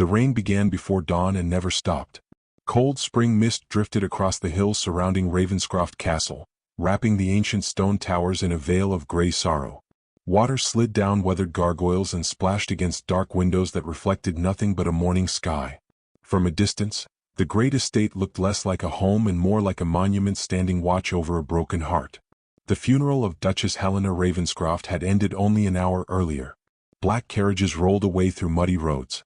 The rain began before dawn and never stopped. Cold spring mist drifted across the hills surrounding Ravenscroft Castle, wrapping the ancient stone towers in a veil of gray sorrow. Water slid down weathered gargoyles and splashed against dark windows that reflected nothing but a morning sky. From a distance, the great estate looked less like a home and more like a monument standing watch over a broken heart. The funeral of Duchess Helena Ravenscroft had ended only an hour earlier. Black carriages rolled away through muddy roads.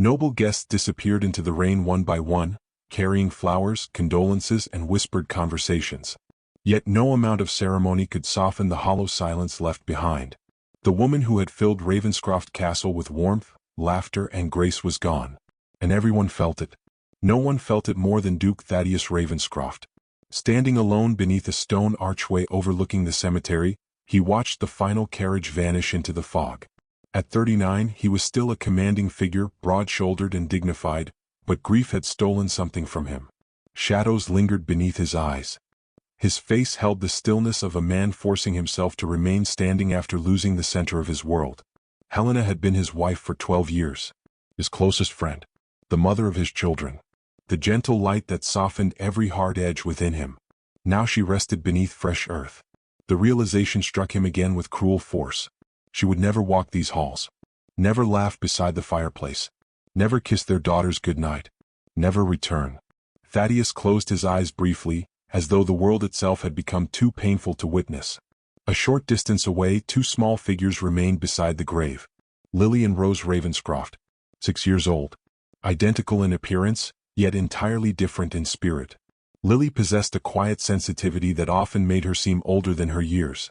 Noble guests disappeared into the rain one by one, carrying flowers, condolences, and whispered conversations. Yet no amount of ceremony could soften the hollow silence left behind. The woman who had filled Ravenscroft Castle with warmth, laughter, and grace was gone. And everyone felt it. No one felt it more than Duke Thaddeus Ravenscroft. Standing alone beneath a stone archway overlooking the cemetery, he watched the final carriage vanish into the fog. At 39, he was still a commanding figure, broad-shouldered and dignified, but grief had stolen something from him. Shadows lingered beneath his eyes. His face held the stillness of a man forcing himself to remain standing after losing the center of his world. Helena had been his wife for 12 years, his closest friend, the mother of his children, the gentle light that softened every hard edge within him. Now she rested beneath fresh earth. The realization struck him again with cruel force. She would never walk these halls, never laugh beside the fireplace, never kiss their daughters goodnight, never return. Thaddeus closed his eyes briefly, as though the world itself had become too painful to witness. A short distance away, two small figures remained beside the grave. Lily and Rose Ravenscroft, 6 years old, identical in appearance, yet entirely different in spirit. Lily possessed a quiet sensitivity that often made her seem older than her years.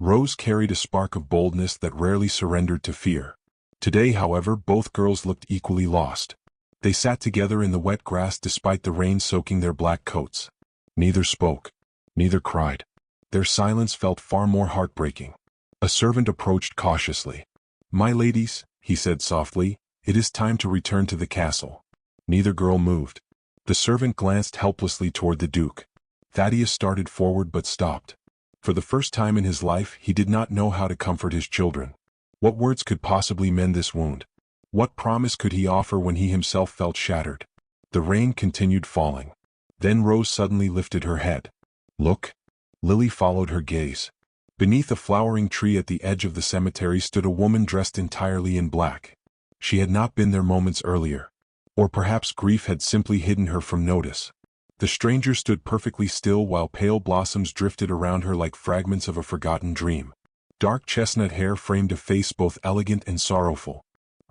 Rose carried a spark of boldness that rarely surrendered to fear. Today, however, both girls looked equally lost. They sat together in the wet grass despite the rain soaking their black coats. Neither spoke. Neither cried. Their silence felt far more heartbreaking. A servant approached cautiously. "My ladies," he said softly, "it is time to return to the castle." Neither girl moved. The servant glanced helplessly toward the Duke. Thaddeus started forward but stopped. For the first time in his life, he did not know how to comfort his children. What words could possibly mend this wound? What promise could he offer when he himself felt shattered? The rain continued falling. Then Rose suddenly lifted her head. "Look." Lily followed her gaze. Beneath a flowering tree at the edge of the cemetery stood a woman dressed entirely in black. She had not been there moments earlier. Or perhaps grief had simply hidden her from notice. The stranger stood perfectly still while pale blossoms drifted around her like fragments of a forgotten dream. Dark chestnut hair framed a face both elegant and sorrowful.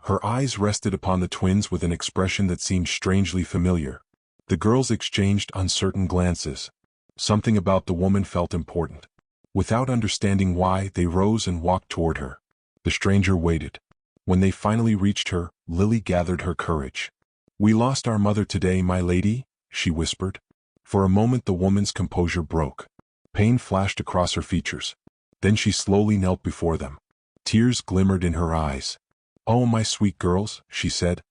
Her eyes rested upon the twins with an expression that seemed strangely familiar. The girls exchanged uncertain glances. Something about the woman felt important. Without understanding why, they rose and walked toward her. The stranger waited. When they finally reached her, Lily gathered her courage. "We lost our mother today, my lady," she whispered. For a moment the woman's composure broke. Pain flashed across her features. Then she slowly knelt before them. Tears glimmered in her eyes. "Oh, my sweet girls," she said.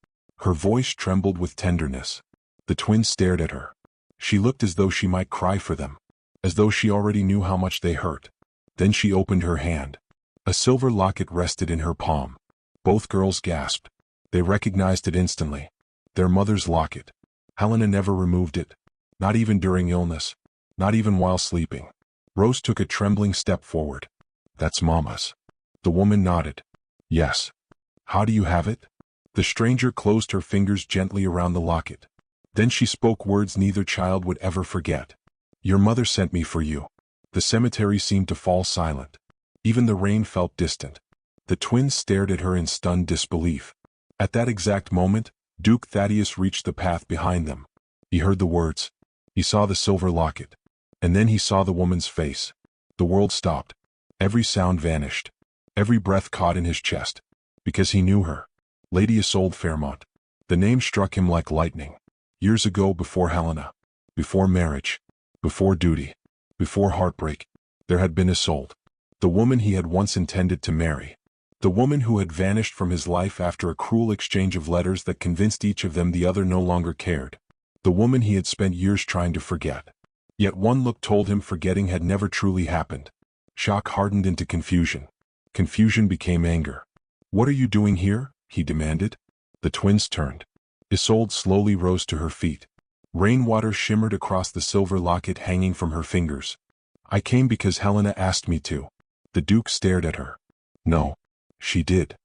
Her voice trembled with tenderness. The twins stared at her. She looked as though she might cry for them, as though she already knew how much they hurt. Then she opened her hand. A silver locket rested in her palm. Both girls gasped. They recognized it instantly. Their mother's locket. Helena never removed it. Not even during illness. Not even while sleeping. Rose took a trembling step forward. "That's Mama's." The woman nodded. "Yes." "How do you have it?" The stranger closed her fingers gently around the locket. Then she spoke words neither child would ever forget. "Your mother sent me for you." The cemetery seemed to fall silent. Even the rain felt distant. The twins stared at her in stunned disbelief. At that exact moment, Duke Thaddeus reached the path behind them. He heard the words. He saw the silver locket. And then he saw the woman's face. The world stopped. Every sound vanished. Every breath caught in his chest. Because he knew her. Lady Isolde Fairmont. The name struck him like lightning. Years ago, before Helena. Before marriage. Before duty. Before heartbreak. There had been Isolde. The woman he had once intended to marry. The woman who had vanished from his life after a cruel exchange of letters that convinced each of them the other no longer cared. The woman he had spent years trying to forget. Yet one look told him forgetting had never truly happened. Shock hardened into confusion. Confusion became anger. "What are you doing here?" he demanded. The twins turned. Isolde slowly rose to her feet. Rainwater shimmered across the silver locket hanging from her fingers. I came because Helena asked me to. The Duke stared at her. No. She did.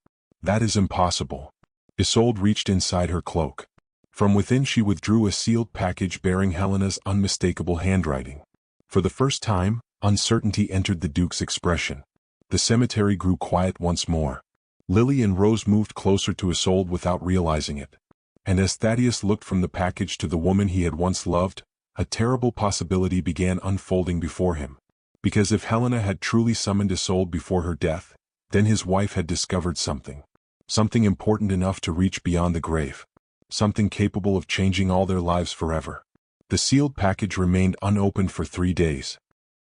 That is impossible. Isolde reached inside her cloak. From within she withdrew a sealed package bearing Helena's unmistakable handwriting. For the first time, uncertainty entered the Duke's expression. The cemetery grew quiet once more. Lily and Rose moved closer to Isolde without realizing it. And as Thaddeus looked from the package to the woman he had once loved, a terrible possibility began unfolding before him. Because if Helena had truly summoned Isolde before her death, then his wife had discovered something. Something important enough to reach beyond the grave. Something capable of changing all their lives forever. The sealed package remained unopened for 3 days.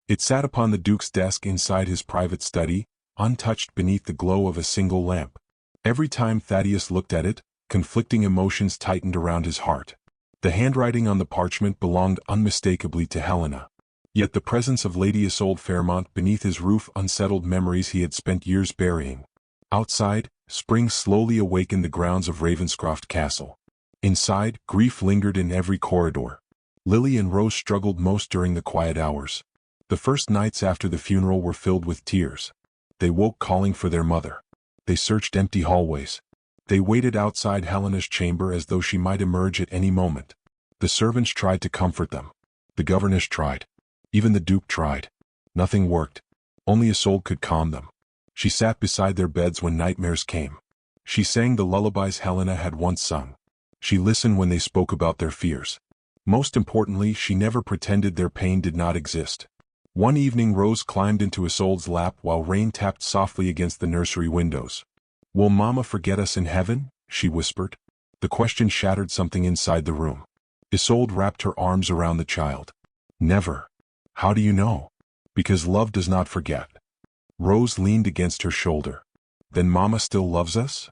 It sat upon the Duke's desk inside his private study, untouched beneath the glow of a single lamp. Every time Thaddeus looked at it, conflicting emotions tightened around his heart. The handwriting on the parchment belonged unmistakably to Helena. Yet the presence of Lady Isolde Fairmont beneath his roof unsettled memories he had spent years burying. Outside, spring slowly awakened the grounds of Ravenscroft Castle. Inside, grief lingered in every corridor. Lily and Rose struggled most during the quiet hours. The first nights after the funeral were filled with tears. They woke calling for their mother. They searched empty hallways. They waited outside Helena's chamber as though she might emerge at any moment. The servants tried to comfort them. The governess tried. Even the Duke tried. Nothing worked. Only Isolde could calm them. She sat beside their beds when nightmares came. She sang the lullabies Helena had once sung. She listened when they spoke about their fears. Most importantly, she never pretended their pain did not exist. One evening Rose climbed into Isolde's lap while rain tapped softly against the nursery windows. "Will Mama forget us in heaven?" she whispered. The question shattered something inside the room. Isolde wrapped her arms around the child. "Never." "How do you know?" "Because love does not forget." Rose leaned against her shoulder. "Then Mama still loves us?"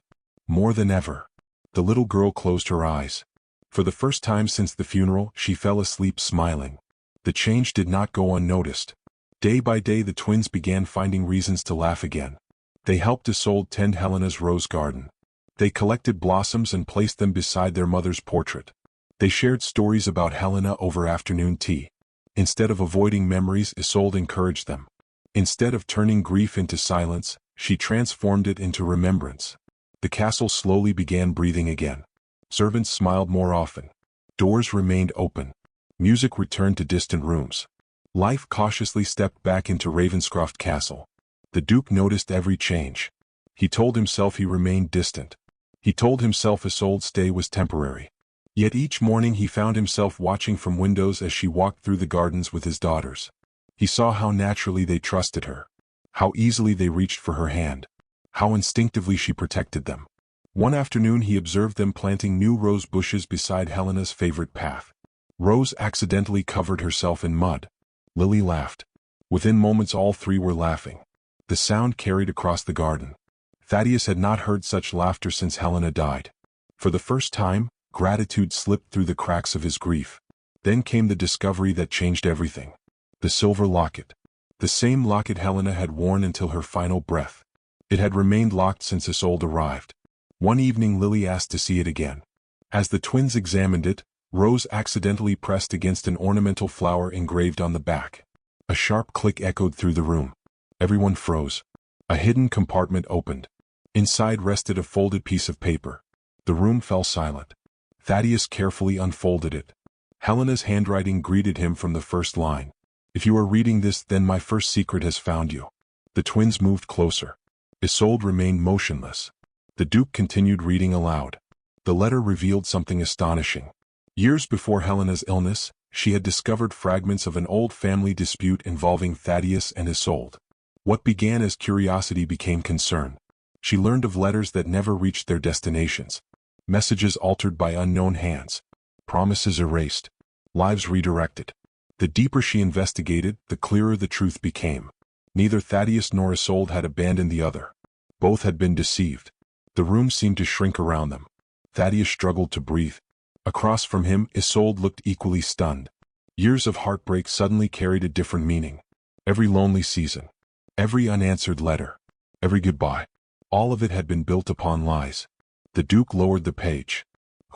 "More than ever." The little girl closed her eyes. For the first time since the funeral, she fell asleep smiling. The change did not go unnoticed. Day by day the twins began finding reasons to laugh again. They helped Isolde tend Helena's rose garden. They collected blossoms and placed them beside their mother's portrait. They shared stories about Helena over afternoon tea. Instead of avoiding memories, Isolde encouraged them. Instead of turning grief into silence, she transformed it into remembrance. The castle slowly began breathing again. Servants smiled more often. Doors remained open. Music returned to distant rooms. Life cautiously stepped back into Ravenscroft Castle. The Duke noticed every change. He told himself he remained distant. He told himself Isolde's stay was temporary. Yet each morning he found himself watching from windows as she walked through the gardens with his daughters. He saw how naturally they trusted her. How easily they reached for her hand. How instinctively she protected them. One afternoon he observed them planting new rose bushes beside Helena's favorite path. Rose accidentally covered herself in mud. Lily laughed. Within moments all three were laughing. The sound carried across the garden. Thaddeus had not heard such laughter since Helena died. For the first time, gratitude slipped through the cracks of his grief. Then came the discovery that changed everything. The silver locket. The same locket Helena had worn until her final breath. It had remained locked since Isolde arrived. One evening Lily asked to see it again. As the twins examined it, Rose accidentally pressed against an ornamental flower engraved on the back. A sharp click echoed through the room. Everyone froze. A hidden compartment opened. Inside rested a folded piece of paper. The room fell silent. Thaddeus carefully unfolded it. Helena's handwriting greeted him from the first line. "If you are reading this, then my first secret has found you." The twins moved closer. Isolde remained motionless. The Duke continued reading aloud. The letter revealed something astonishing. Years before Helena's illness, she had discovered fragments of an old family dispute involving Thaddeus and Isolde. What began as curiosity became concern. She learned of letters that never reached their destinations. Messages altered by unknown hands. Promises erased. Lives redirected. The deeper she investigated, the clearer the truth became. Neither Thaddeus nor Isolde had abandoned the other. Both had been deceived. The room seemed to shrink around them. Thaddeus struggled to breathe. Across from him, Isolde looked equally stunned. Years of heartbreak suddenly carried a different meaning. Every lonely season. Every unanswered letter. Every goodbye. All of it had been built upon lies. The Duke lowered the page.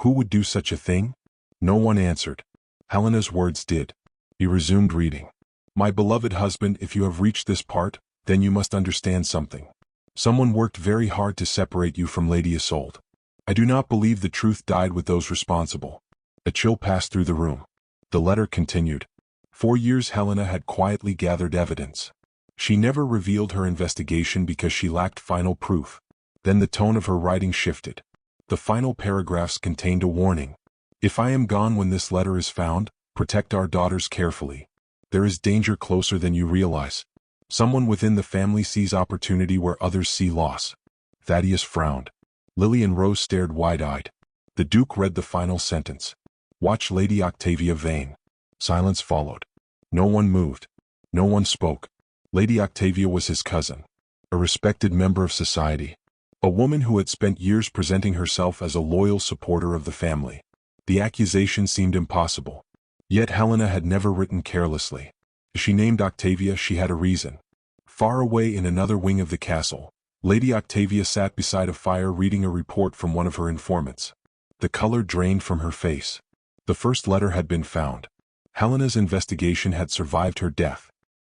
Who would do such a thing? No one answered. Helena's words did. He resumed reading. My beloved husband, if you have reached this part, then you must understand something. Someone worked very hard to separate you from Lady Isolde. I do not believe the truth died with those responsible. A chill passed through the room. The letter continued. For years Helena had quietly gathered evidence. She never revealed her investigation because she lacked final proof. Then the tone of her writing shifted. The final paragraphs contained a warning. If I am gone when this letter is found, protect our daughters carefully. There is danger closer than you realize. Someone within the family sees opportunity where others see loss. Thaddeus frowned. Lily and Rose stared wide-eyed. The Duke read the final sentence. Watch Lady Octavia Vane. Silence followed. No one moved. No one spoke. Lady Octavia was his cousin. A respected member of society. A woman who had spent years presenting herself as a loyal supporter of the family. The accusation seemed impossible. Yet Helena had never written carelessly. If she named Octavia, she had a reason. Far away in another wing of the castle, Lady Octavia sat beside a fire reading a report from one of her informants. The color drained from her face. The first letter had been found. Helena's investigation had survived her death.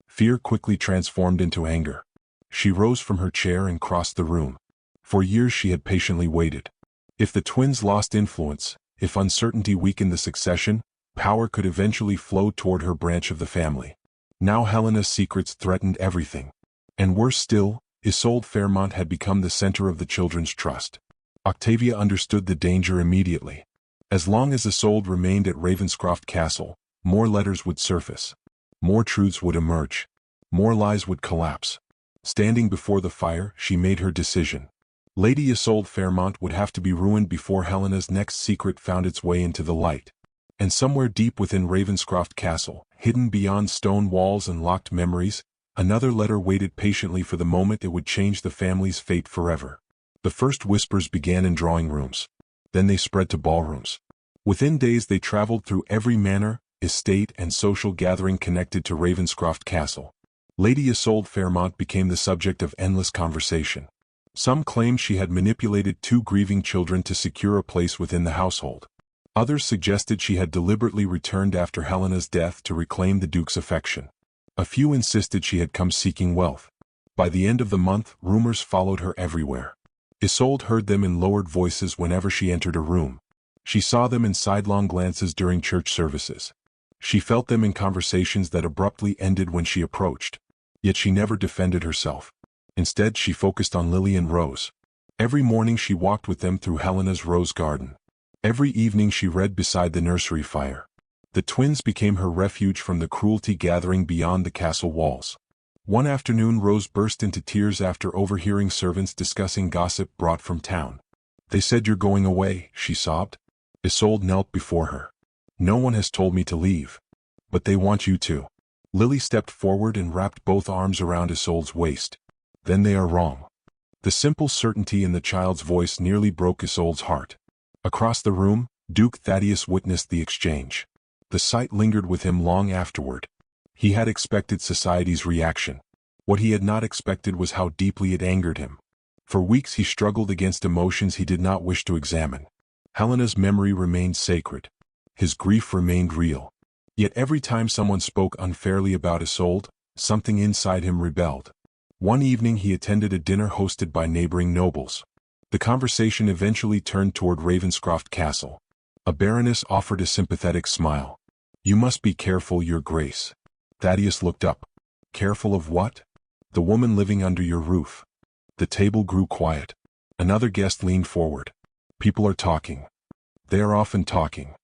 Fear quickly transformed into anger. She rose from her chair and crossed the room. For years she had patiently waited. If the twins lost influence, if uncertainty weakened the succession, power could eventually flow toward her branch of the family. Now Helena's secrets threatened everything. And worse still, Isolde Fairmont had become the center of the children's trust. Octavia understood the danger immediately. As long as Isolde remained at Ravenscroft Castle, more letters would surface. More truths would emerge. More lies would collapse. Standing before the fire, she made her decision. Lady Isolde Fairmont would have to be ruined before Helena's next secret found its way into the light. And somewhere deep within Ravenscroft Castle, hidden beyond stone walls and locked memories, another letter waited patiently for the moment it would change the family's fate forever. The first whispers began in drawing rooms. Then they spread to ballrooms. Within days they traveled through every manor, estate and social gathering connected to Ravenscroft Castle. Lady Isolde Fairmont became the subject of endless conversation. Some claimed she had manipulated two grieving children to secure a place within the household. Others suggested she had deliberately returned after Helena's death to reclaim the Duke's affection. A few insisted she had come seeking wealth. By the end of the month, rumors followed her everywhere. Isolde heard them in lowered voices whenever she entered a room. She saw them in sidelong glances during church services. She felt them in conversations that abruptly ended when she approached. Yet she never defended herself. Instead, she focused on Lily and Rose. Every morning she walked with them through Helena's rose garden. Every evening she read beside the nursery fire. The twins became her refuge from the cruelty gathering beyond the castle walls. One afternoon Rose burst into tears after overhearing servants discussing gossip brought from town. They said you're going away, she sobbed. Isolde knelt before her. No one has told me to leave. But they want you to. Lily stepped forward and wrapped both arms around Isolde's waist. Then they are wrong. The simple certainty in the child's voice nearly broke Isolde's heart. Across the room, Duke Thaddeus witnessed the exchange. The sight lingered with him long afterward. He had expected society's reaction. What he had not expected was how deeply it angered him. For weeks he struggled against emotions he did not wish to examine. Helena's memory remained sacred. His grief remained real. Yet every time someone spoke unfairly about Isolde, something inside him rebelled. One evening he attended a dinner hosted by neighboring nobles. The conversation eventually turned toward Ravenscroft Castle. A baroness offered a sympathetic smile. You must be careful, Your Grace. Thaddeus looked up. Careful of what? The woman living under your roof. The table grew quiet. Another guest leaned forward. People are talking. They are often talking.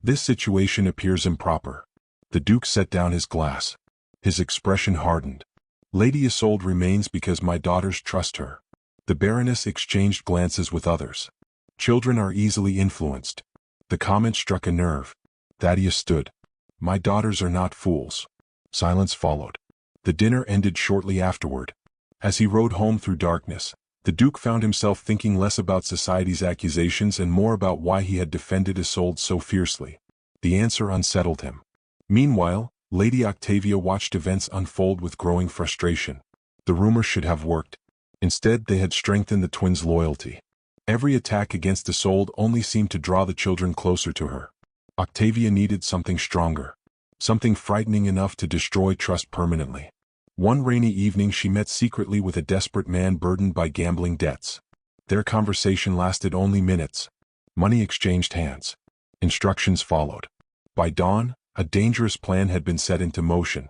This situation appears improper. The Duke set down his glass. His expression hardened. Lady Isolde remains because my daughters trust her. The Baroness exchanged glances with others. Children are easily influenced. The comment struck a nerve. Thaddeus stood. My daughters are not fools. Silence followed. The dinner ended shortly afterward. As he rode home through darkness, the Duke found himself thinking less about society's accusations and more about why he had defended Isolde so fiercely. The answer unsettled him. Meanwhile, Lady Octavia watched events unfold with growing frustration. The rumors should have worked. Instead, they had strengthened the twins' loyalty. Every attack against Isolde only seemed to draw the children closer to her. Octavia needed something stronger. Something frightening enough to destroy trust permanently. One rainy evening she met secretly with a desperate man burdened by gambling debts. Their conversation lasted only minutes. Money exchanged hands. Instructions followed. By dawn, a dangerous plan had been set into motion.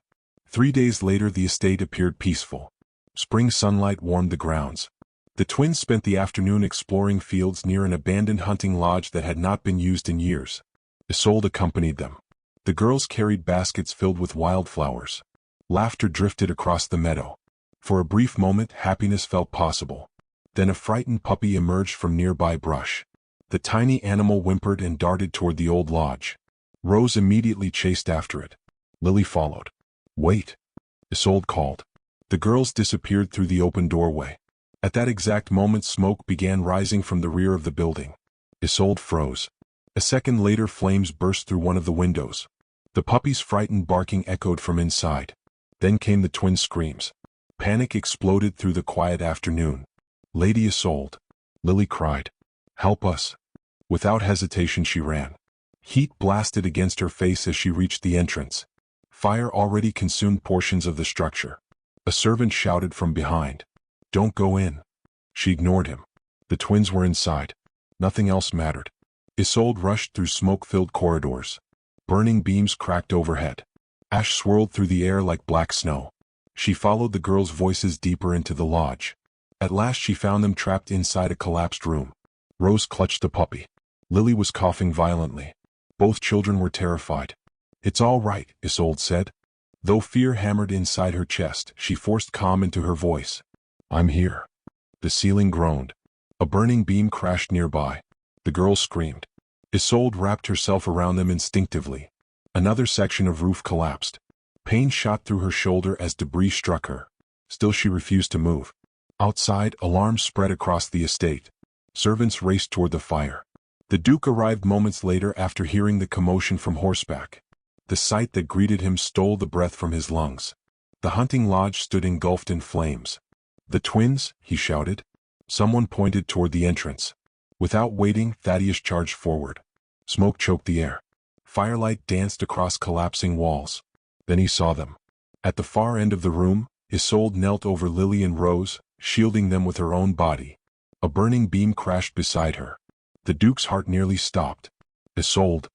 3 days later the estate appeared peaceful. Spring sunlight warmed the grounds. The twins spent the afternoon exploring fields near an abandoned hunting lodge that had not been used in years. Isolde accompanied them. The girls carried baskets filled with wildflowers. Laughter drifted across the meadow. For a brief moment happiness felt possible. Then a frightened puppy emerged from nearby brush. The tiny animal whimpered and darted toward the old lodge. Rose immediately chased after it. Lily followed. "Wait," Isolde called. The girls disappeared through the open doorway. At that exact moment smoke began rising from the rear of the building. Isolde froze. A second later flames burst through one of the windows. The puppy's frightened barking echoed from inside. Then came the twins' screams. Panic exploded through the quiet afternoon. "Lady Isolde," Lily cried. "Help us." Without hesitation she ran. Heat blasted against her face as she reached the entrance. Fire already consumed portions of the structure. A servant shouted from behind. "Don't go in." She ignored him. The twins were inside. Nothing else mattered. Isolde rushed through smoke-filled corridors. Burning beams cracked overhead. Ash swirled through the air like black snow. She followed the girls' voices deeper into the lodge. At last she found them trapped inside a collapsed room. Rose clutched the puppy. Lily was coughing violently. Both children were terrified. "It's all right," Isolde said. Though fear hammered inside her chest, she forced calm into her voice. "I'm here." The ceiling groaned. A burning beam crashed nearby. The girls screamed. Isolde wrapped herself around them instinctively. Another section of roof collapsed. Pain shot through her shoulder as debris struck her. Still she refused to move. Outside, alarms spread across the estate. Servants raced toward the fire. The Duke arrived moments later after hearing the commotion from horseback. The sight that greeted him stole the breath from his lungs. The hunting lodge stood engulfed in flames. "The twins," he shouted. Someone pointed toward the entrance. Without waiting, Thaddeus charged forward. Smoke choked the air. Firelight danced across collapsing walls. Then he saw them. At the far end of the room, Isolde knelt over Lily and Rose, shielding them with her own body. A burning beam crashed beside her. The Duke's heart nearly stopped. "Isolde."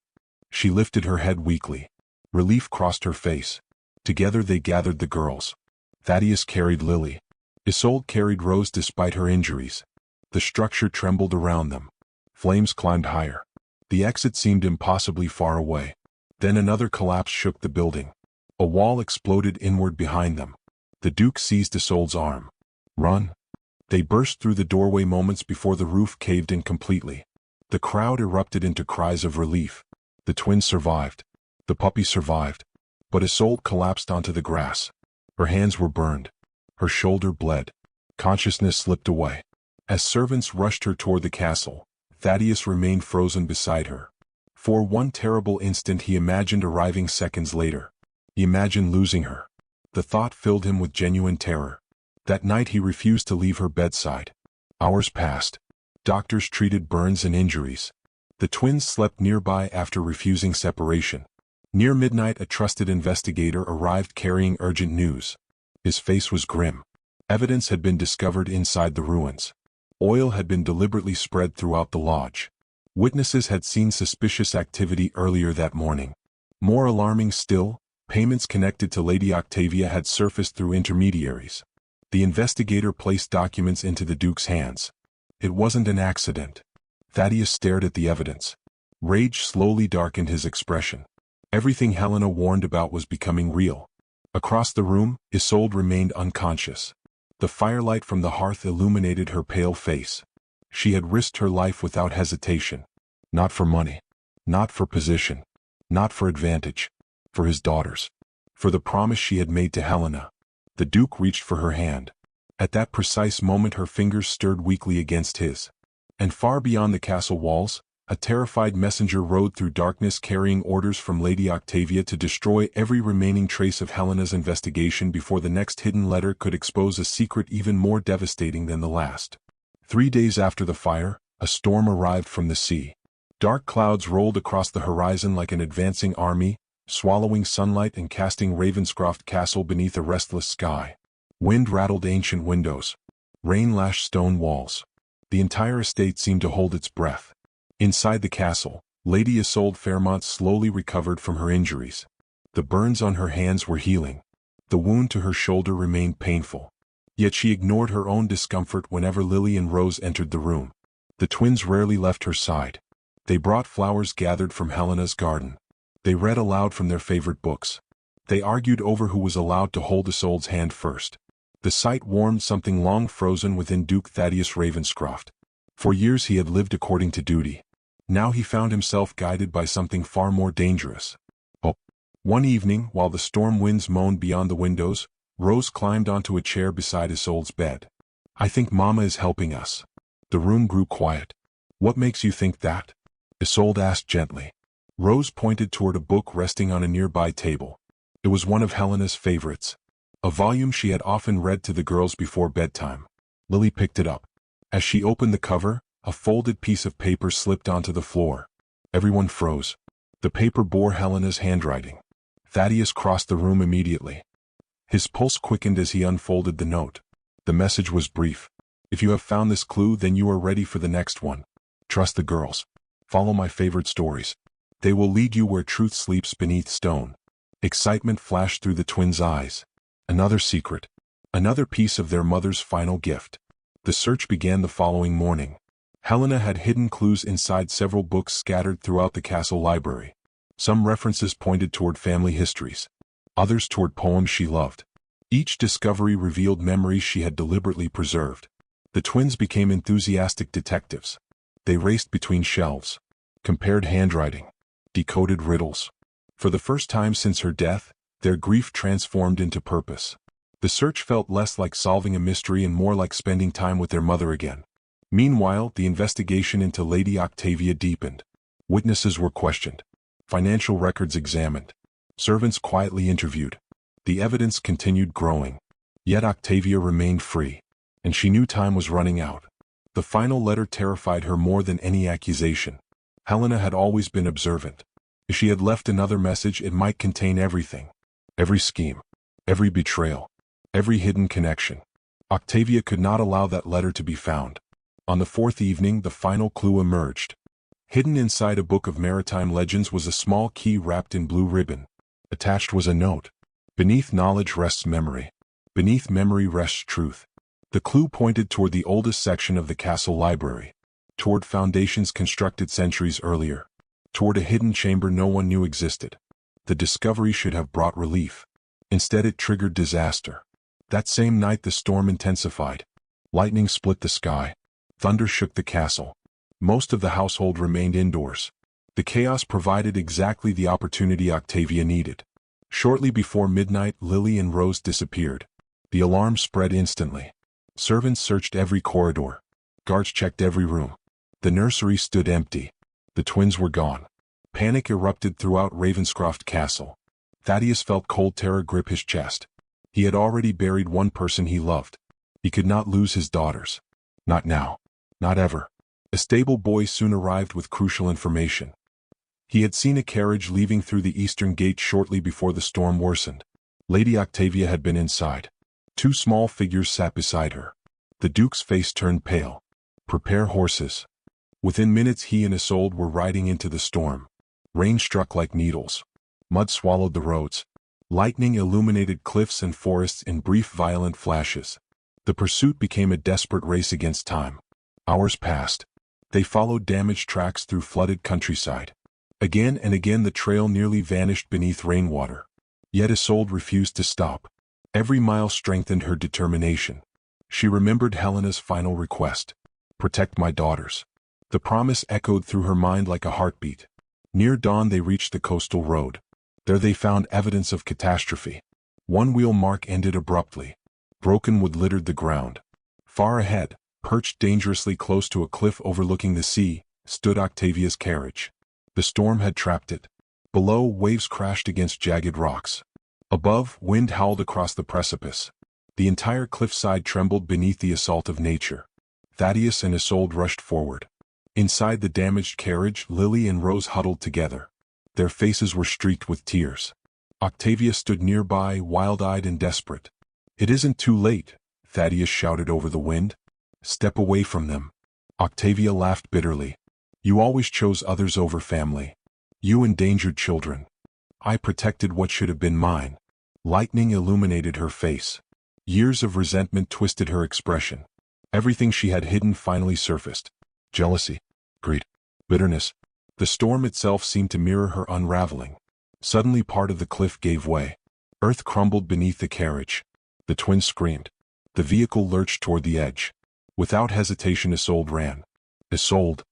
She lifted her head weakly. Relief crossed her face. Together they gathered the girls. Thaddeus carried Lily. Isolde carried Rose despite her injuries. The structure trembled around them. Flames climbed higher. The exit seemed impossibly far away. Then another collapse shook the building. A wall exploded inward behind them. The Duke seized Isolde's arm. "Run." They burst through the doorway moments before the roof caved in completely. The crowd erupted into cries of relief. The twins survived. The puppy survived. But Isolde collapsed onto the grass. Her hands were burned. Her shoulder bled. Consciousness slipped away. As servants rushed her toward the castle, Thaddeus remained frozen beside her. For one terrible instant he imagined arriving seconds later. He imagined losing her. The thought filled him with genuine terror. That night he refused to leave her bedside. Hours passed. Doctors treated burns and injuries. The twins slept nearby after refusing separation. Near midnight a trusted investigator arrived carrying urgent news. His face was grim. Evidence had been discovered inside the ruins. Oil had been deliberately spread throughout the lodge. Witnesses had seen suspicious activity earlier that morning. More alarming still, payments connected to Lady Octavia had surfaced through intermediaries. The investigator placed documents into the Duke's hands. It wasn't an accident. Thaddeus stared at the evidence. Rage slowly darkened his expression. Everything Helena warned about was becoming real. Across the room, Isolde remained unconscious. The firelight from the hearth illuminated her pale face. She had risked her life without hesitation. Not for money. Not for position. Not for advantage. For his daughters. For the promise she had made to Helena. The Duke reached for her hand. At that precise moment her fingers stirred weakly against his. And far beyond the castle walls, a terrified messenger rode through darkness carrying orders from Lady Octavia to destroy every remaining trace of Helena's investigation before the next hidden letter could expose a secret even more devastating than the last. 3 days after the fire, A storm arrived from the sea. Dark clouds rolled across the horizon like an advancing army, swallowing sunlight and casting Ravenscroft Castle beneath a restless sky. Wind rattled ancient windows. Rain lashed stone walls. The entire estate seemed to hold its breath. Inside the castle, Lady Isolde Fairmont slowly recovered from her injuries. The burns on her hands were healing. The wound to her shoulder remained painful. Yet she ignored her own discomfort whenever Lily and Rose entered the room. The twins rarely left her side. They brought flowers gathered from Helena's garden. They read aloud from their favorite books. They argued over who was allowed to hold Isolde's hand first. The sight warmed something long frozen within Duke Thaddeus Ravenscroft. For years he had lived according to duty. Now he found himself guided by something far more dangerous. Oh. One evening, while the storm winds moaned beyond the windows, Rose climbed onto a chair beside Isolde's bed. "I think Mama is helping us." The room grew quiet. "What makes you think that?" Isolde asked gently. Rose pointed toward a book resting on a nearby table. It was one of Helena's favorites. A volume she had often read to the girls before bedtime. Lily picked it up. As she opened the cover, a folded piece of paper slipped onto the floor. Everyone froze. The paper bore Helena's handwriting. Thaddeus crossed the room immediately. His pulse quickened as he unfolded the note. The message was brief. "If you have found this clue, then you are ready for the next one. Trust the girls. Follow my favorite stories. They will lead you where truth sleeps beneath stone." Excitement flashed through the twins' eyes. Another secret. Another piece of their mother's final gift. The search began the following morning. Helena had hidden clues inside several books scattered throughout the castle library. Some references pointed toward family histories. Others toward poems she loved. Each discovery revealed memories she had deliberately preserved. The twins became enthusiastic detectives. They raced between shelves, compared handwriting, decoded riddles. For the first time since her death, their grief transformed into purpose. The search felt less like solving a mystery and more like spending time with their mother again. Meanwhile, the investigation into Lady Octavia deepened. Witnesses were questioned. Financial records examined. Servants quietly interviewed. The evidence continued growing. Yet Octavia remained free. And she knew time was running out. The final letter terrified her more than any accusation. Helena had always been observant. If she had left another message, it might contain everything. Every scheme. Every betrayal. Every hidden connection. Octavia could not allow that letter to be found. On the fourth evening, the final clue emerged. Hidden inside a book of maritime legends was a small key wrapped in blue ribbon. Attached was a note. "Beneath knowledge rests memory. Beneath memory rests truth." The clue pointed toward the oldest section of the castle library. Toward foundations constructed centuries earlier. Toward a hidden chamber no one knew existed. The discovery should have brought relief. Instead it triggered disaster. That same night the storm intensified. Lightning split the sky. Thunder shook the castle. Most of the household remained indoors. The chaos provided exactly the opportunity Octavia needed. Shortly before midnight, Lily and Rose disappeared. The alarm spread instantly. Servants searched every corridor. Guards checked every room. The nursery stood empty. The twins were gone. Panic erupted throughout Ravenscroft Castle. Thaddeus felt cold terror grip his chest. He had already buried one person he loved. He could not lose his daughters. Not now. Not ever. A stable boy soon arrived with crucial information. He had seen a carriage leaving through the eastern gate shortly before the storm worsened. Lady Octavia had been inside. Two small figures sat beside her. The Duke's face turned pale. "Prepare horses." Within minutes he and Isolde were riding into the storm. Rain struck like needles. Mud swallowed the roads. Lightning illuminated cliffs and forests in brief violent flashes. The pursuit became a desperate race against time. Hours passed. They followed damaged tracks through flooded countryside. Again and again the trail nearly vanished beneath rainwater. Yet Isolde refused to stop. Every mile strengthened her determination. She remembered Helena's final request. "Protect my daughters." The promise echoed through her mind like a heartbeat. Near dawn they reached the coastal road. There they found evidence of catastrophe. One wheel mark ended abruptly. Broken wood littered the ground. Far ahead, perched dangerously close to a cliff overlooking the sea, stood Octavia's carriage. The storm had trapped it. Below, waves crashed against jagged rocks. Above, wind howled across the precipice. The entire cliffside trembled beneath the assault of nature. Thaddeus and Isolde rushed forward. Inside the damaged carriage, Lily and Rose huddled together. Their faces were streaked with tears. Octavia stood nearby, wild-eyed and desperate. "It isn't too late," Thaddeus shouted over the wind. "Step away from them." Octavia laughed bitterly. "You always chose others over family. You endangered children. I protected what should have been mine." Lightning illuminated her face. Years of resentment twisted her expression. Everything she had hidden finally surfaced. Jealousy, greed, bitterness. The storm itself seemed to mirror her unraveling. Suddenly part of the cliff gave way. Earth crumbled beneath the carriage. The twins screamed. The vehicle lurched toward the edge. Without hesitation, Isolde ran. "Isolde!"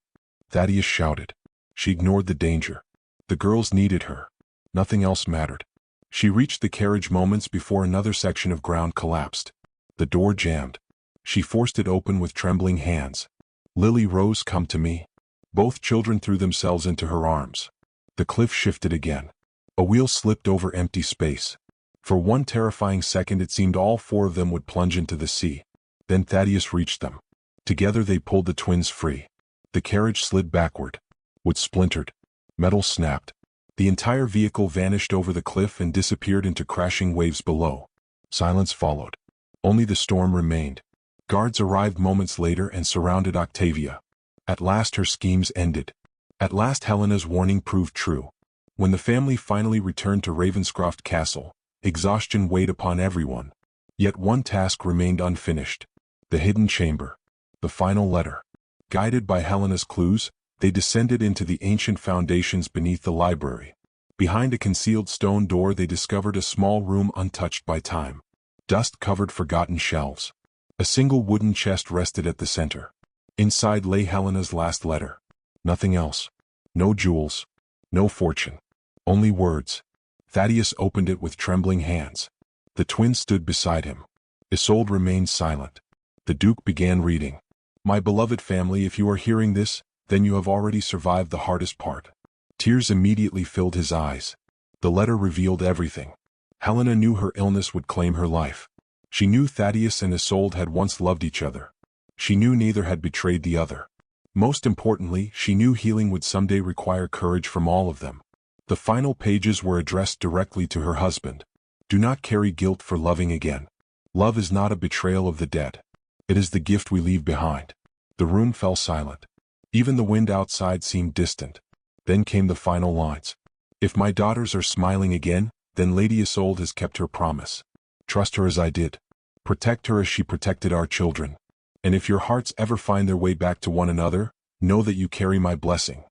Thaddeus shouted. She ignored the danger. The girls needed her. Nothing else mattered. She reached the carriage moments before another section of ground collapsed. The door jammed. She forced it open with trembling hands. "Lily, Rose, come to me." Both children threw themselves into her arms. The cliff shifted again. A wheel slipped over empty space. For one terrifying second it seemed all four of them would plunge into the sea. Then Thaddeus reached them. Together they pulled the twins free. The carriage slid backward. Wood splintered. Metal snapped. The entire vehicle vanished over the cliff and disappeared into crashing waves below. Silence followed. Only the storm remained. Guards arrived moments later and surrounded Octavia. At last her schemes ended. At last Helena's warning proved true. When the family finally returned to Ravenscroft Castle, exhaustion weighed upon everyone. Yet one task remained unfinished. The hidden chamber. The final letter. Guided by Helena's clues, they descended into the ancient foundations beneath the library. Behind a concealed stone door they discovered a small room untouched by time. Dust-covered forgotten shelves. A single wooden chest rested at the center. Inside lay Helena's last letter. Nothing else. No jewels. No fortune. Only words. Thaddeus opened it with trembling hands. The twins stood beside him. Isolde remained silent. The Duke began reading. "My beloved family, if you are hearing this, then you have already survived the hardest part." Tears immediately filled his eyes. The letter revealed everything. Helena knew her illness would claim her life. She knew Thaddeus and Isolde had once loved each other. She knew neither had betrayed the other. Most importantly, she knew healing would someday require courage from all of them. The final pages were addressed directly to her husband. "Do not carry guilt for loving again. Love is not a betrayal of the dead. It is the gift we leave behind." The room fell silent. Even the wind outside seemed distant. Then came the final lines. "If my daughters are smiling again, then Lady Isolde has kept her promise. Trust her as I did. Protect her as she protected our children. And if your hearts ever find their way back to one another, know that you carry my blessing."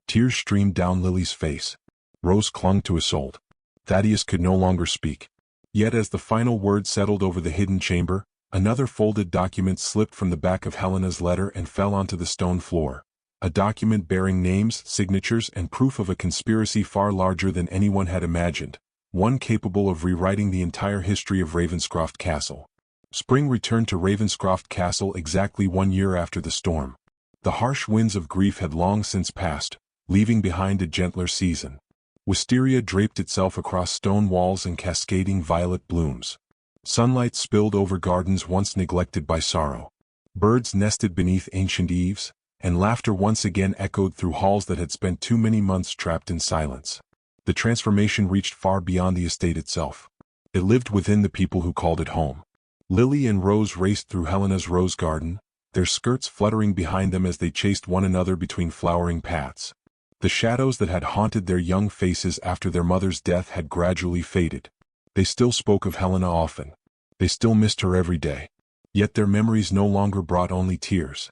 Tears streamed down Lily's face. Rose clung to Isolde. Thaddeus could no longer speak. Yet as the final word settled over the hidden chamber, another folded document slipped from the back of Helena's letter and fell onto the stone floor. A document bearing names, signatures, and proof of a conspiracy far larger than anyone had imagined. One capable of rewriting the entire history of Ravenscroft Castle. Spring returned to Ravenscroft Castle exactly 1 year after the storm. The harsh winds of grief had long since passed, leaving behind a gentler season. Wisteria draped itself across stone walls and cascading violet blooms. Sunlight spilled over gardens once neglected by sorrow. Birds nested beneath ancient eaves, and laughter once again echoed through halls that had spent too many months trapped in silence. The transformation reached far beyond the estate itself. It lived within the people who called it home. Lily and Rose raced through Helena's rose garden, their skirts fluttering behind them as they chased one another between flowering paths. The shadows that had haunted their young faces after their mother's death had gradually faded. They still spoke of Helena often. They still missed her every day. Yet their memories no longer brought only tears.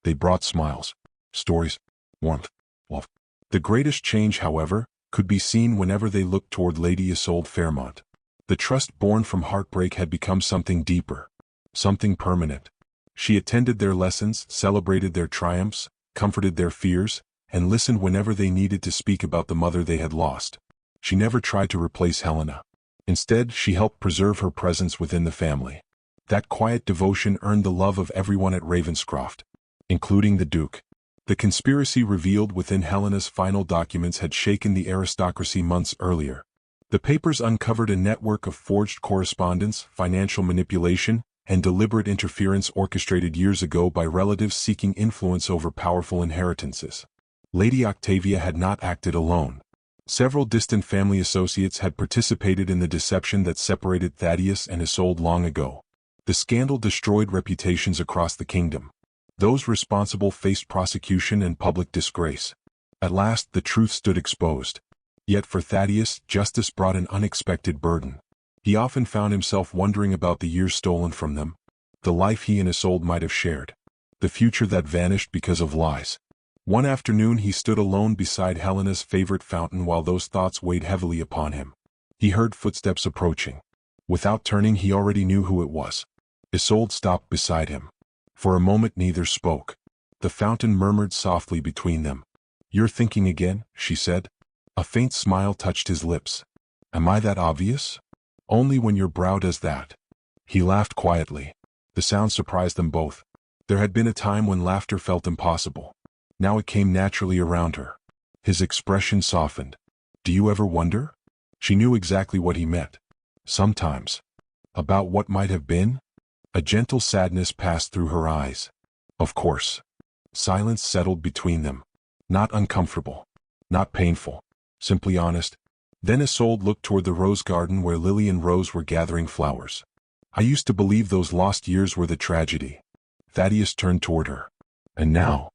They brought smiles, stories, warmth, love. The greatest change, however, could be seen whenever they looked toward Lady Isolde Fairmont. The trust born from heartbreak had become something deeper, something permanent. She attended their lessons, celebrated their triumphs, comforted their fears, and listened whenever they needed to speak about the mother they had lost. She never tried to replace Helena. Instead, she helped preserve her presence within the family. That quiet devotion earned the love of everyone at Ravenscroft, including the Duke. The conspiracy revealed within Helena's final documents had shaken the aristocracy months earlier. The papers uncovered a network of forged correspondence, financial manipulation, and deliberate interference orchestrated years ago by relatives seeking influence over powerful inheritances. Lady Octavia had not acted alone. Several distant family associates had participated in the deception that separated Thaddeus and Isolde long ago. The scandal destroyed reputations across the kingdom. Those responsible faced prosecution and public disgrace. At last the truth stood exposed. Yet for Thaddeus, justice brought an unexpected burden. He often found himself wondering about the years stolen from them, the life he and Isolde might have shared, the future that vanished because of lies. One afternoon he stood alone beside Helena's favorite fountain while those thoughts weighed heavily upon him. He heard footsteps approaching. Without turning, he already knew who it was. Isolde stopped beside him. For a moment neither spoke. The fountain murmured softly between them. "You're thinking again," she said. A faint smile touched his lips. "Am I that obvious?" "Only when your brow does that." He laughed quietly. The sound surprised them both. There had been a time when laughter felt impossible. Now it came naturally around her. His expression softened. "Do you ever wonder?" She knew exactly what he meant. "Sometimes." "About what might have been?" A gentle sadness passed through her eyes. "Of course." Silence settled between them. Not uncomfortable. Not painful. Simply honest. Then Isolde looked toward the rose garden where Lily and Rose were gathering flowers. "I used to believe those lost years were the tragedy." Thaddeus turned toward her. "And now?"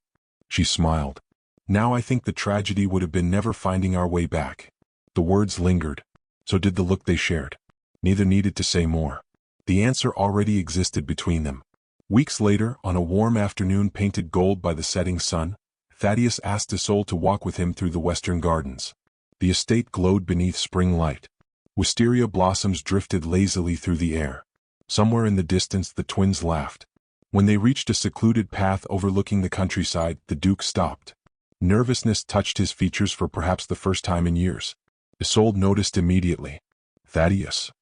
She smiled. "Now I think the tragedy would have been never finding our way back." The words lingered. So did the look they shared. Neither needed to say more. The answer already existed between them. Weeks later, on a warm afternoon painted gold by the setting sun, Thaddeus asked Isolde to walk with him through the western gardens. The estate glowed beneath spring light. Wisteria blossoms drifted lazily through the air. Somewhere in the distance the twins laughed. When they reached a secluded path overlooking the countryside, the Duke stopped. Nervousness touched his features for perhaps the first time in years. Isolde noticed immediately. "Thaddeus."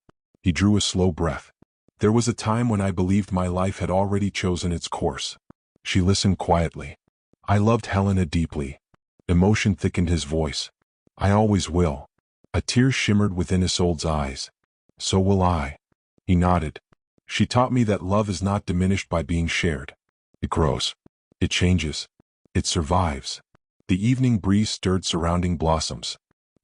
He drew a slow breath. "There was a time when I believed my life had already chosen its course." She listened quietly. "I loved Helena deeply." Emotion thickened his voice. "I always will." A tear shimmered within Isolde's eyes. "So will I." He nodded. "She taught me that love is not diminished by being shared. It grows. It changes. It survives." The evening breeze stirred surrounding blossoms.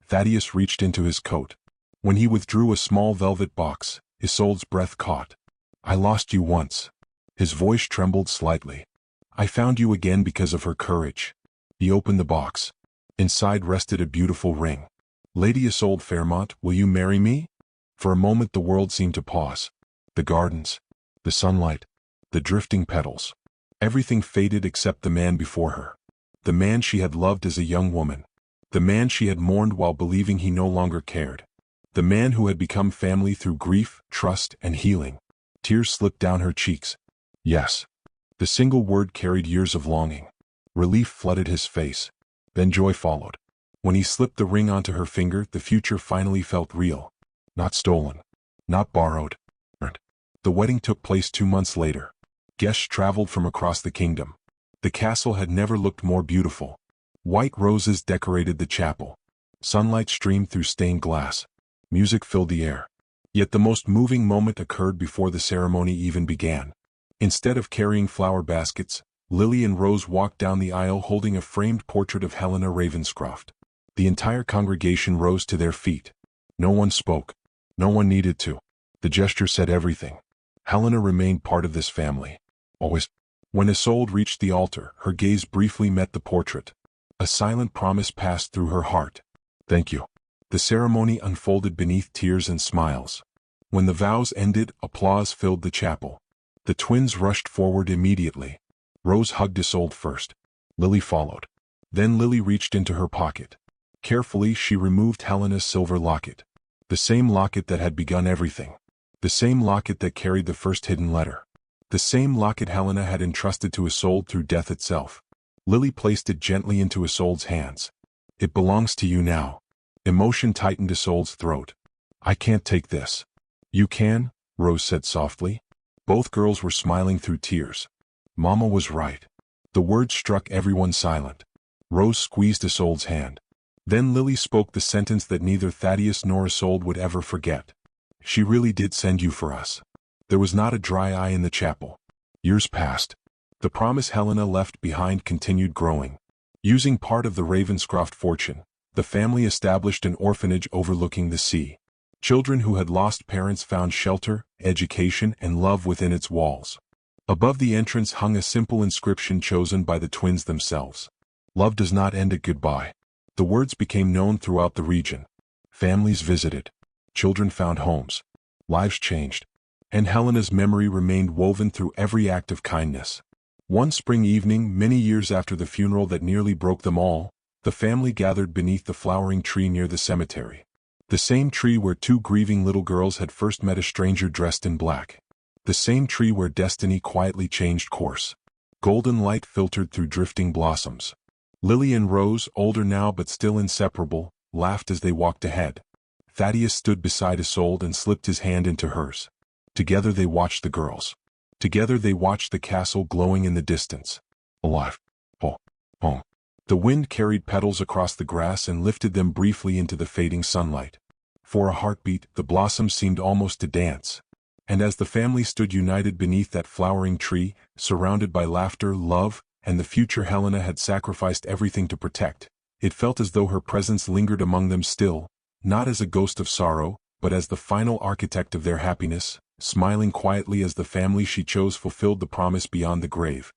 Thaddeus reached into his coat. When he withdrew a small velvet box, Isolde's breath caught. "I lost you once." His voice trembled slightly. "I found you again because of her courage." He opened the box. Inside rested a beautiful ring. "Lady Isolde Fairmont, will you marry me?" For a moment the world seemed to pause. The gardens, the sunlight, the drifting petals. Everything faded except the man before her. The man she had loved as a young woman. The man she had mourned while believing he no longer cared. The man who had become family through grief, trust, and healing. Tears slipped down her cheeks. Yes. The single word carried years of longing. Relief flooded his face. Then joy followed. When he slipped the ring onto her finger, the future finally felt real. Not stolen. Not borrowed. Earned. The wedding took place 2 months later. Guests traveled from across the kingdom. The castle had never looked more beautiful. White roses decorated the chapel. Sunlight streamed through stained glass. Music filled the air. Yet the most moving moment occurred before the ceremony even began. Instead of carrying flower baskets, Lily and Rose walked down the aisle holding a framed portrait of Helena Ravenscroft. The entire congregation rose to their feet. No one spoke. No one needed to. The gesture said everything. Helena remained part of this family. Always. When Isolde reached the altar, her gaze briefly met the portrait. A silent promise passed through her heart. Thank you. The ceremony unfolded beneath tears and smiles. When the vows ended, applause filled the chapel. The twins rushed forward immediately. Rose hugged Isolde first. Lily followed. Then Lily reached into her pocket. Carefully, she removed Helena's silver locket. The same locket that had begun everything. The same locket that carried the first hidden letter. The same locket Helena had entrusted to Isolde through death itself. Lily placed it gently into Isolde's hands. It belongs to you now. Emotion tightened Isolde's throat. I can't take this. You can, Rose said softly. Both girls were smiling through tears. Mama was right. The words struck everyone silent. Rose squeezed Isolde's hand. Then Lily spoke the sentence that neither Thaddeus nor Isolde would ever forget. She really did send you for us. There was not a dry eye in the chapel. Years passed. The promise Helena left behind continued growing. Using part of the Ravenscroft fortune, the family established an orphanage overlooking the sea. Children who had lost parents found shelter, education, and love within its walls. Above the entrance hung a simple inscription chosen by the twins themselves. Love does not end at goodbye. The words became known throughout the region. Families visited. Children found homes. Lives changed. And Helena's memory remained woven through every act of kindness. One spring evening, many years after the funeral that nearly broke them all, the family gathered beneath the flowering tree near the cemetery. The same tree where two grieving little girls had first met a stranger dressed in black. The same tree where destiny quietly changed course. Golden light filtered through drifting blossoms. Lily and Rose, older now but still inseparable, laughed as they walked ahead. Thaddeus stood beside Isolde and slipped his hand into hers. Together they watched the girls. Together they watched the castle glowing in the distance. Alive. Home. The wind carried petals across the grass and lifted them briefly into the fading sunlight. For a heartbeat, the blossoms seemed almost to dance. And as the family stood united beneath that flowering tree, surrounded by laughter, love, and the future Helena had sacrificed everything to protect, it felt as though her presence lingered among them still, not as a ghost of sorrow, but as the final architect of their happiness, smiling quietly as the family she chose fulfilled the promise beyond the grave.